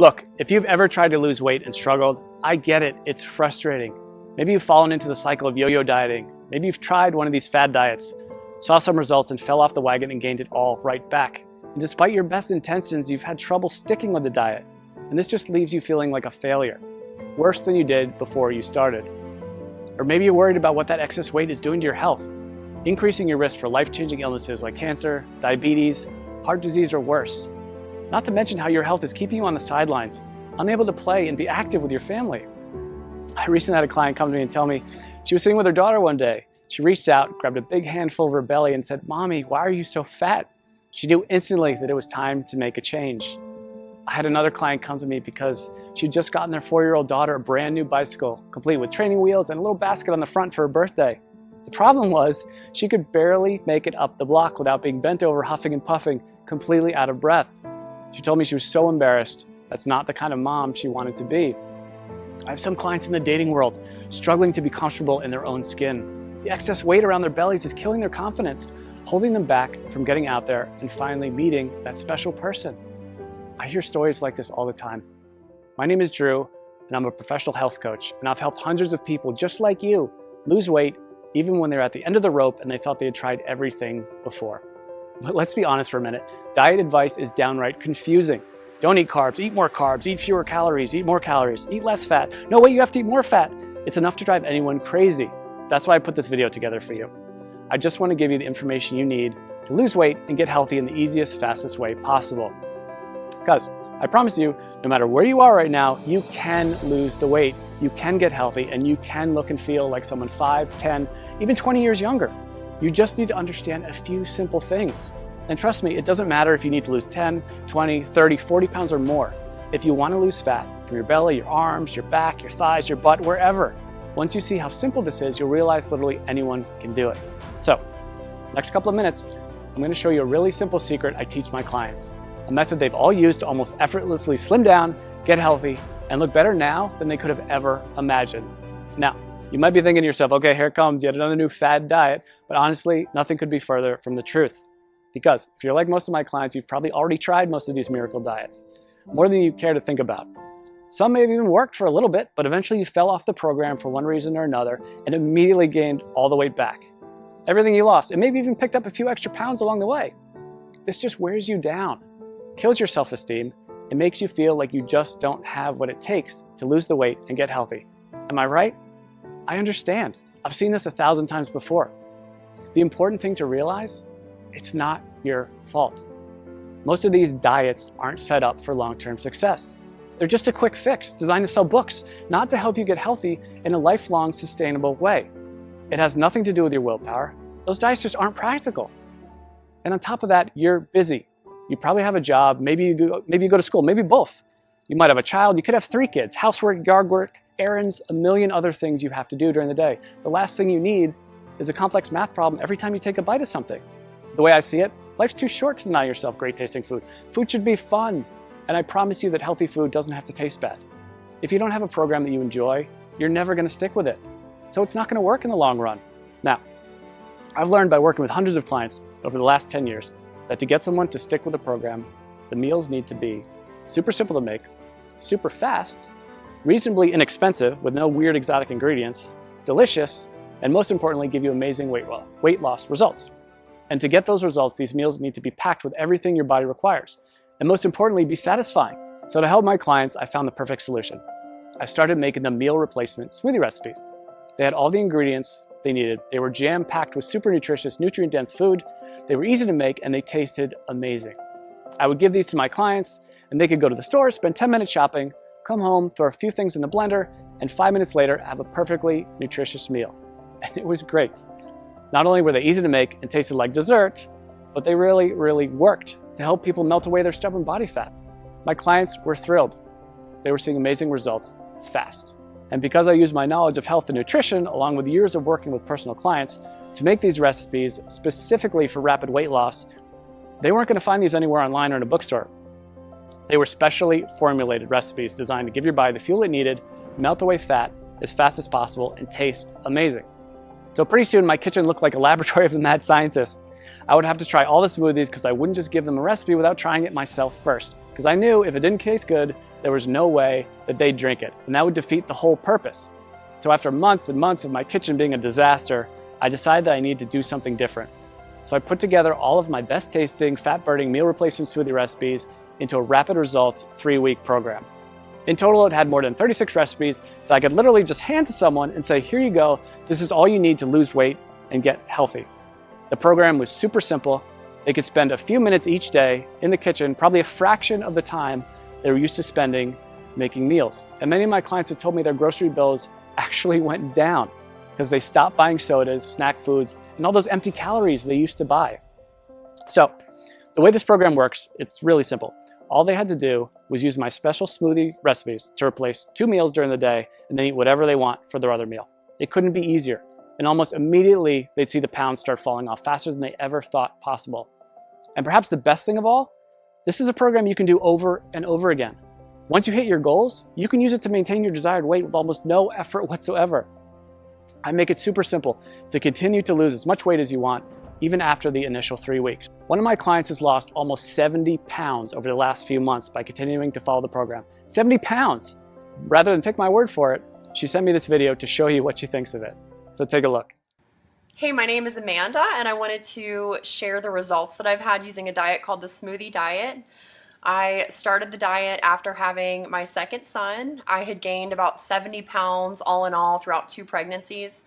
Look, if you've ever tried to lose weight and struggled, I get it, it's frustrating. Maybe you've fallen into the cycle of yo-yo dieting. Maybe you've tried one of these fad diets, saw some results and fell off the wagon and gained it all right back. And despite your best intentions, you've had trouble sticking with the diet. And this just leaves you feeling like a failure, worse than you did before you started. Or maybe you're worried about what that excess weight is doing to your health, increasing your risk for life-changing illnesses like cancer, diabetes, heart disease, or worse. Not to mention how your health is keeping you on the sidelines, unable to play and be active with your family. I recently had a client come to me and tell me she was sitting with her daughter one day. She reached out, grabbed a big handful of her belly and said, "Mommy, why are you so fat?" She knew instantly that it was time to make a change. I had another client come to me because she'd just gotten their 4-year-old daughter a brand new bicycle, complete with training wheels and a little basket on the front for her birthday. The problem was she could barely make it up the block without being bent over, huffing and puffing, completely out of breath. She told me she was so embarrassed. That's not the kind of mom she wanted to be. I have some clients in the dating world struggling to be comfortable in their own skin. The excess weight around their bellies is killing their confidence, holding them back from getting out there and finally meeting that special person. I hear stories like this all the time. My name is Drew, and I'm a professional health coach, and I've helped hundreds of people just like you lose weight even when they're at the end of the rope and they felt they had tried everything before. But let's be honest for a minute. Diet advice is downright confusing. Don't eat carbs, eat more carbs, eat fewer calories, eat more calories, eat less fat. No, wait, you have to eat more fat. It's enough to drive anyone crazy. That's why I put this video together for you. I just want to give you the information you need to lose weight and get healthy in the easiest, fastest way possible. Because I promise you, no matter where you are right now, you can lose the weight, you can get healthy, and you can look and feel like someone 5, 10, even 20 years younger. You just need to understand a few simple things. And trust me, it doesn't matter if you need to lose 10, 20, 30, 40 pounds or more. If you want to lose fat from your belly, your arms, your back, your thighs, your butt, wherever, once you see how simple this is, you'll realize literally anyone can do it. So, next couple of minutes, I'm going to show you a really simple secret I teach my clients. A method they've all used to almost effortlessly slim down, get healthy, and look better now than they could have ever imagined. Now, you might be thinking to yourself, okay, here it comes, yet another new fad diet. But honestly, nothing could be further from the truth. Because if you're like most of my clients, you've probably already tried most of these miracle diets, more than you care to think about. Some may have even worked for a little bit, but eventually you fell off the program for one reason or another and immediately gained all the weight back. Everything you lost, and maybe even picked up a few extra pounds along the way. This just wears you down, kills your self-esteem, and makes you feel like you just don't have what it takes to lose the weight and get healthy. Am I right? I understand. I've seen this 1,000 times before. The important thing to realize, it's not your fault. Most of these diets aren't set up for long-term success. They're just a quick fix designed to sell books, not to help you get healthy in a lifelong, sustainable way. It has nothing to do with your willpower. Those diets just aren't practical. And on top of that, you're busy. You probably have a job, maybe you go to school, maybe both. You might have a child, you could have 3 kids, housework, yard work, errands, a million other things you have to do during the day. The last thing you need is a complex math problem every time you take a bite of something. The way I see it, life's too short to deny yourself great tasting food. Food should be fun, and I promise you that healthy food doesn't have to taste bad. If you don't have a program that you enjoy, you're never going to stick with it. So it's not going to work in the long run. Now, I've learned by working with hundreds of clients over the last 10 years that to get someone to stick with a program, the meals need to be super simple to make, super fast, reasonably inexpensive with no weird exotic ingredients, delicious, and most importantly, give you amazing weight loss results. And to get those results, these meals need to be packed with everything your body requires. And most importantly, be satisfying. So to help my clients, I found the perfect solution. I started making them meal replacement smoothie recipes. They had all the ingredients they needed. They were jam-packed with super nutritious, nutrient-dense food. They were easy to make, and they tasted amazing. I would give these to my clients, and they could go to the store, spend 10 minutes shopping, come home, throw a few things in the blender, and 5 minutes later, have a perfectly nutritious meal. And it was great. Not only were they easy to make and tasted like dessert, but they really, really worked to help people melt away their stubborn body fat. My clients were thrilled. They were seeing amazing results fast. And because I use my knowledge of health and nutrition, along with years of working with personal clients, to make these recipes specifically for rapid weight loss, they weren't going to find these anywhere online or in a bookstore. They were specially formulated recipes designed to give your body the fuel it needed, melt away fat as fast as possible, and taste amazing. So pretty soon my kitchen looked like a laboratory of a mad scientist. I would have to try all the smoothies because I wouldn't just give them a recipe without trying it myself first. because I knew if it didn't taste good, there was no way that they'd drink it, and that would defeat the whole purpose. So after months and months of my kitchen being a disaster, I decided that I needed to do something different. So I put together all of my best tasting, fat-burning meal replacement smoothie recipes into a rapid results 3-week program. In total, it had more than 36 recipes that I could literally just hand to someone and say, here you go, this is all you need to lose weight and get healthy. The program was super simple. They could spend a few minutes each day in the kitchen, probably a fraction of the time they were used to spending making meals. And many of my clients have told me their grocery bills actually went down because they stopped buying sodas, snack foods, and all those empty calories they used to buy. So the way this program works, it's really simple. All they had to do was use my special smoothie recipes to replace 2 meals during the day and then eat whatever they want for their other meal. It couldn't be easier. And almost immediately, they'd see the pounds start falling off faster than they ever thought possible. And perhaps the best thing of all, this is a program you can do over and over again. Once you hit your goals, you can use it to maintain your desired weight with almost no effort whatsoever. I make it super simple to continue to lose as much weight as you want, even after the initial 3 weeks. One of my clients has lost almost 70 pounds over the last few months by continuing to follow the program. 70 pounds! Rather than take my word for it, she sent me this video to show you what she thinks of it. So take a look. Hey, my name is Amanda, and I wanted to share the results that I've had using a diet called the Smoothie diet. I started the diet after having my second son. I had gained about 70 pounds all in all throughout 2 pregnancies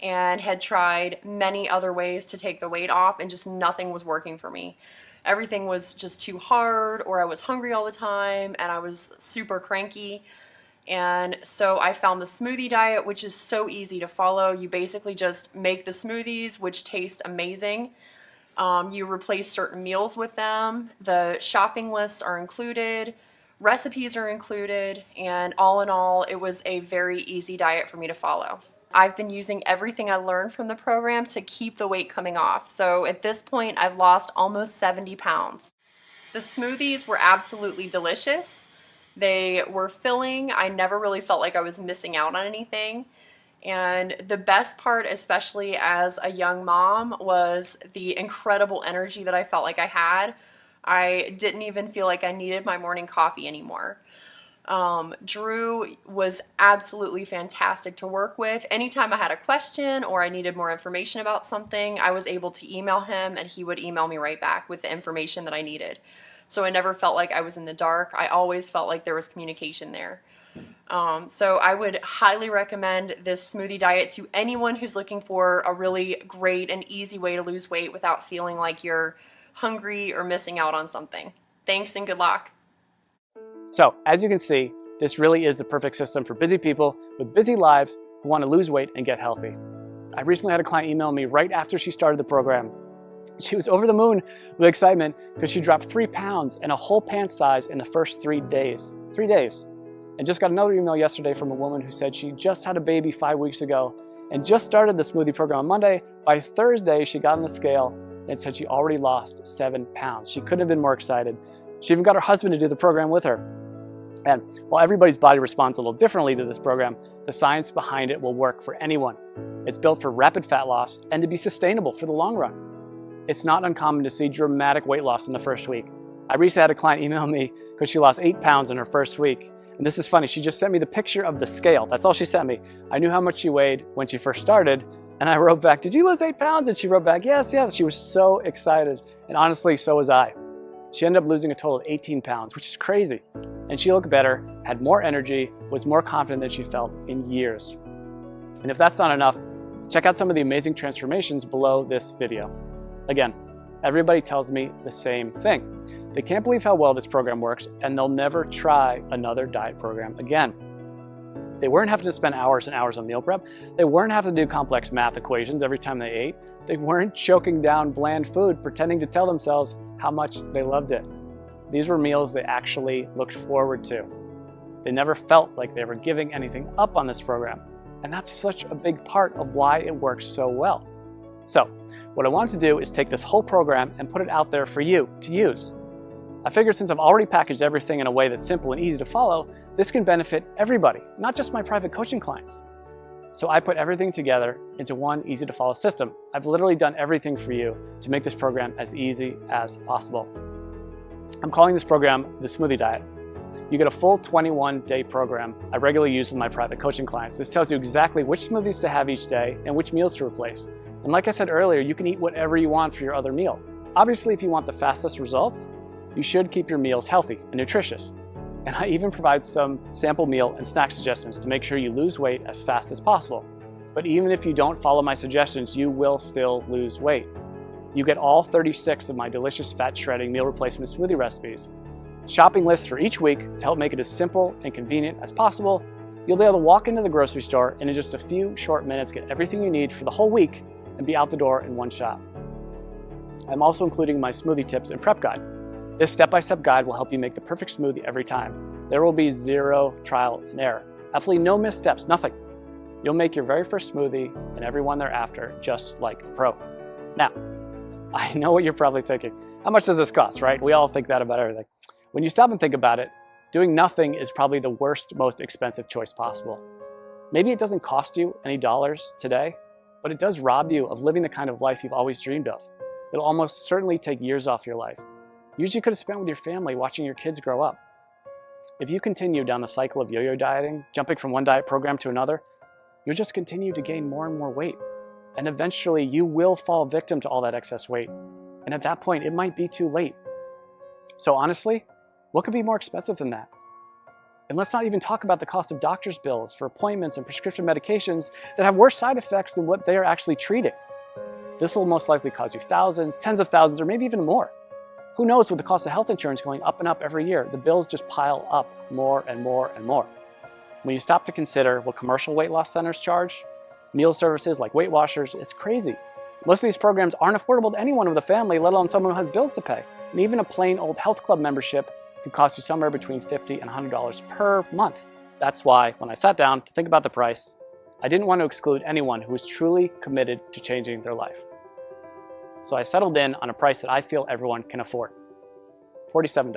and had tried many other ways to take the weight off, and just nothing was working for me. Everything was just too hard, or I was hungry all the time, and I was super cranky. And so I found the smoothie diet, which is so easy to follow. You basically just make the smoothies, which taste amazing. You replace certain meals with them. The shopping lists are included. Recipes are included. And all in all, it was a very easy diet for me to follow. I've been using everything I learned from the program to keep the weight coming off. So at this point, I've lost almost 70 pounds. The smoothies were absolutely delicious. They were filling. I never really felt like I was missing out on anything. And the best part, especially as a young mom, was the incredible energy that I felt like I had. I didn't even feel like I needed my morning coffee anymore. Drew was absolutely fantastic to work with. Anytime I had a question or I needed more information about something, I was able to email him and he would email me right back with the information that I needed. So I never felt like I was in the dark. I always felt like there was communication there. So I would highly recommend this smoothie diet to anyone who's looking for a really great and easy way to lose weight without feeling like you're hungry or missing out on something. Thanks and good luck. So as you can see, this really is the perfect system for busy people with busy lives who want to lose weight and get healthy. I recently had a client email me right after she started the program. She was over the moon with excitement because she dropped 3 pounds and a whole pant size in the first 3 days. 3 days. And just got another email yesterday from a woman who said she just had a baby 5 weeks ago and just started the smoothie program on Monday. By Thursday, she got on the scale and said she already lost 7 pounds. She couldn't have been more excited. She even got her husband to do the program with her. And while everybody's body responds a little differently to this program, the science behind it will work for anyone. It's built for rapid fat loss and to be sustainable for the long run. It's not uncommon to see dramatic weight loss in the first week. I recently had a client email me because she lost 8 pounds in her first week. And this is funny, she just sent me the picture of the scale. That's all she sent me. I knew how much she weighed when she first started, and I wrote back, did you lose 8 pounds? And she wrote back, yes, yes. She was so excited. And honestly, so was I. She ended up losing a total of 18 pounds, which is crazy. And she looked better, had more energy, was more confident than she felt in years. And if that's not enough, check out some of the amazing transformations below this video. Again, everybody tells me the same thing. They can't believe how well this program works, and they'll never try another diet program again. They weren't having to spend hours and hours on meal prep. They weren't having to do complex math equations every time they ate. They weren't choking down bland food, pretending to tell themselves how much they loved it. These were meals they actually looked forward to. They never felt like they were giving anything up on this program. And that's such a big part of why it works so well. So, what I wanted to do is take this whole program and put it out there for you to use. I figured since I've already packaged everything in a way that's simple and easy to follow, this can benefit everybody, not just my private coaching clients. So I put everything together into one easy to follow system. I've literally done everything for you to make this program as easy as possible. I'm calling this program the Smoothie Diet. You get a full 21-day program I regularly use with my private coaching clients. This tells you exactly which smoothies to have each day and which meals to replace. And like I said earlier, you can eat whatever you want for your other meal. Obviously, if you want the fastest results, you should keep your meals healthy and nutritious. And I even provide some sample meal and snack suggestions to make sure you lose weight as fast as possible. But even if you don't follow my suggestions, you will still lose weight. You get all 36 of my delicious fat shredding meal replacement smoothie recipes, shopping lists for each week to help make it as simple and convenient as possible. You'll be able to walk into the grocery store and in just a few short minutes get everything you need for the whole week and be out the door in one shot. I'm also including my smoothie tips and prep guide. This step-by-step guide will help you make the perfect smoothie every time. There will be zero trial and error. Absolutely no missteps, nothing. You'll make your very first smoothie and every one thereafter just like a pro. Now, I know what you're probably thinking. How much does this cost, right? We all think that about everything. When you stop and think about it, doing nothing is probably the worst, most expensive choice possible. Maybe it doesn't cost you any dollars today, but it does rob you of living the kind of life you've always dreamed of. It'll almost certainly take years off your life. Years you could have spent with your family watching your kids grow up. If you continue down the cycle of yo-yo dieting, jumping from one diet program to another, you'll just continue to gain more and more weight. And eventually you will fall victim to all that excess weight. And at that point, it might be too late. So honestly, what could be more expensive than that? And let's not even talk about the cost of doctor's bills for appointments and prescription medications that have worse side effects than what they are actually treating. This will most likely cost you thousands, tens of thousands, or maybe even more. Who knows, with the cost of health insurance going up and up every year, the bills just pile up more and more and more. When you stop to consider what commercial weight loss centers charge, meal services like Weight Watchers, it's crazy. Most of these programs aren't affordable to anyone with a family, let alone someone who has bills to pay. And even a plain old health club membership can cost you somewhere between $50 and $100 per month. That's why, when I sat down to think about the price, I didn't want to exclude anyone who was truly committed to changing their life. So I settled in on a price that I feel everyone can afford. $47.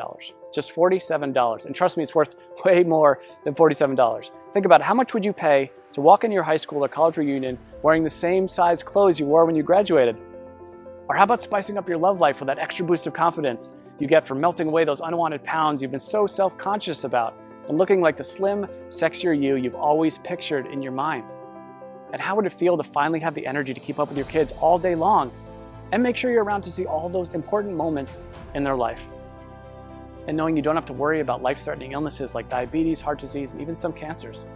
Just $47. And trust me, it's worth way more than $47. Think about it. How much would you pay to walk into your high school or college reunion wearing the same size clothes you wore when you graduated? Or how about spicing up your love life with that extra boost of confidence you get from melting away those unwanted pounds you've been so self-conscious about and looking like the slim, sexier you you've always pictured in your mind? And how would it feel to finally have the energy to keep up with your kids all day long and make sure you're around to see all those important moments in their life? And knowing you don't have to worry about life-threatening illnesses like diabetes, heart disease, and even some cancers.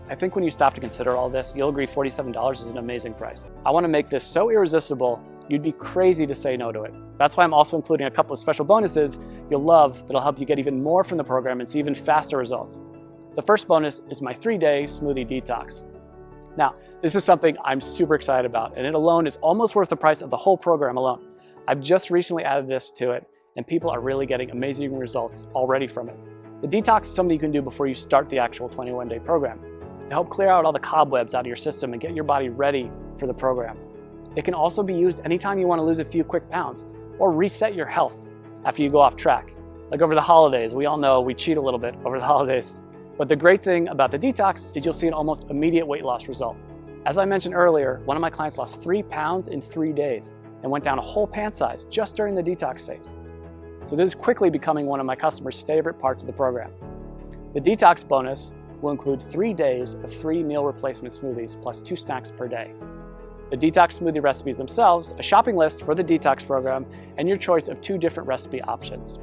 I think when you stop to consider all this, you'll agree $47 is an amazing price. I want to make this so irresistible, you'd be crazy to say no to it. That's why I'm also including a couple of special bonuses you'll love that'll help you get even more from the program and see even faster results. The first bonus is my 3-day smoothie detox. Now, this is something I'm super excited about, and it alone is almost worth the price of the whole program alone. I've just recently added this to it, and people are really getting amazing results already from it. The detox is something you can do before you start the actual 21-day program to help clear out all the cobwebs out of your system and get your body ready for the program. It can also be used anytime you want to lose a few quick pounds or reset your health after you go off track. Like over the holidays, we all know we cheat a little bit over the holidays. But the great thing about the detox is you'll see an almost immediate weight loss result. As I mentioned earlier, one of my clients lost 3 pounds in 3 days and went down a whole pant size just during the detox phase. So this is quickly becoming one of my customers' favorite parts of the program. The detox bonus will include 3 days of 3 meal replacement smoothies plus 2 snacks per day. The detox smoothie recipes themselves, a shopping list for the detox program, and your choice of 2 different recipe options.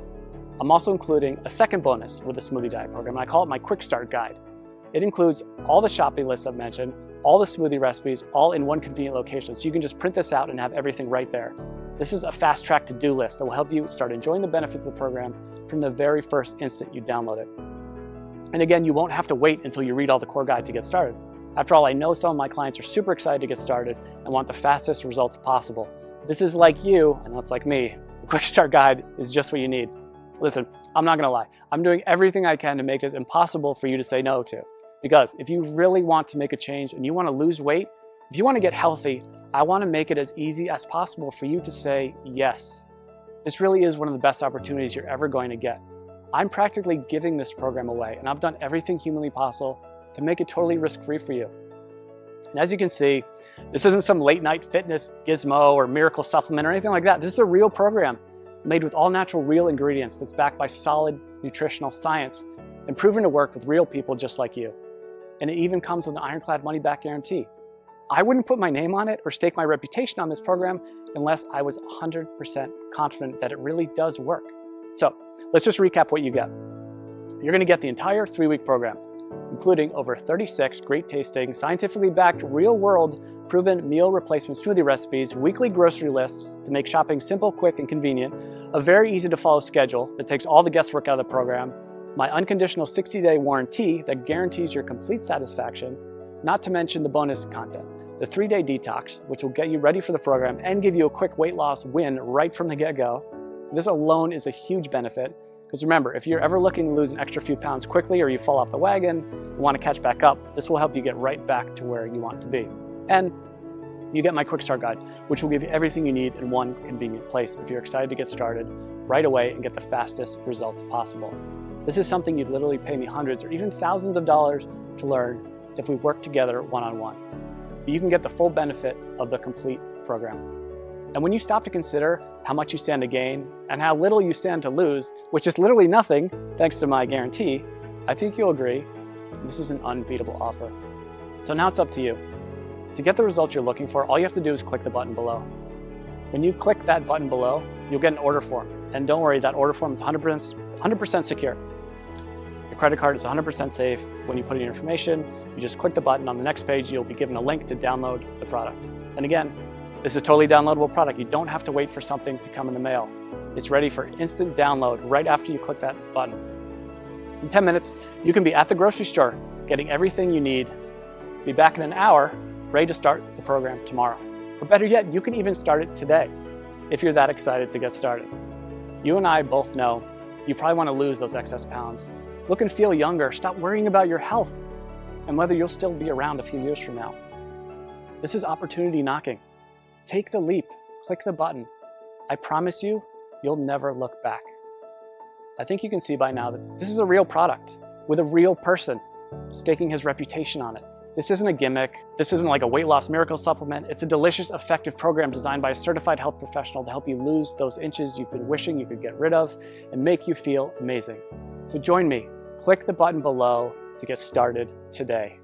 I'm also including a second bonus with the Smoothie Diet program, and I call it my Quick Start Guide. It includes all the shopping lists I've mentioned, all the smoothie recipes, all in one convenient location, so you can just print this out and have everything right there. This is a fast-track to-do list that will help you start enjoying the benefits of the program from the very first instant you download it. And again, you won't have to wait until you read all the core guide to get started. After all, I know some of my clients are super excited to get started and want the fastest results possible. If this is like you, and that's like me, the Quick Start Guide is just what you need. Listen, I'm not gonna lie. I'm doing everything I can to make this impossible for you to say no to. Because if you really want to make a change and you wanna lose weight, if you wanna get healthy, I wanna make it as easy as possible for you to say yes. This really is one of the best opportunities you're ever going to get. I'm practically giving this program away, and I've done everything humanly possible to make it totally risk-free for you. And as you can see, this isn't some late-night fitness gizmo or miracle supplement or anything like that. This is a real program made with all natural real ingredients that's backed by solid nutritional science and proven to work with real people just like you. And it even comes with an ironclad money-back guarantee. I wouldn't put my name on it or stake my reputation on this program unless I was 100% confident that it really does work. So let's just recap what you get. You're going to get the entire 3-week program, including over 36 great tasting, scientifically backed, real-world, proven meal replacement smoothie recipes, weekly grocery lists to make shopping simple, quick, and convenient, a very easy to follow schedule that takes all the guesswork out of the program, my unconditional 60-day warranty that guarantees your complete satisfaction, not to mention the bonus content, the 3-day detox, which will get you ready for the program and give you a quick weight loss win right from the get-go. This alone is a huge benefit, because remember, if you're ever looking to lose an extra few pounds quickly or you fall off the wagon and want to catch back up, this will help you get right back to where you want to be. And you get my quick start guide, which will give you everything you need in one convenient place if you're excited to get started right away and get the fastest results possible. This is something you'd literally pay me hundreds or even thousands of dollars to learn if we work together one-on-one. But you can get the full benefit of the complete program. And when you stop to consider how much you stand to gain and how little you stand to lose, which is literally nothing thanks to my guarantee, I think you'll agree this is an unbeatable offer. So now it's up to you. To get the results you're looking for, all you have to do is click the button below. When you click that button below, you'll get an order form. And don't worry, that order form is 100% secure. The credit card is 100% safe. When you put in your information, you just click the button. On the next page, you'll be given a link to download the product. And again, this is a totally downloadable product. You don't have to wait for something to come in the mail. It's ready for instant download right after you click that button. In 10 minutes, you can be at the grocery store, getting everything you need. Be back in an hour, ready to start the program tomorrow. Or better yet, you can even start it today, if you're that excited to get started. You and I both know you probably want to lose those excess pounds. Look and feel younger. Stop worrying about your health and whether you'll still be around a few years from now. This is opportunity knocking. Take the leap, click the button. I promise you, you'll never look back. I think you can see by now that this is a real product with a real person staking his reputation on it. This isn't a gimmick. This isn't like a weight loss miracle supplement. It's a delicious, effective program designed by a certified health professional to help you lose those inches you've been wishing you could get rid of and make you feel amazing. So join me. Click the button below to get started today.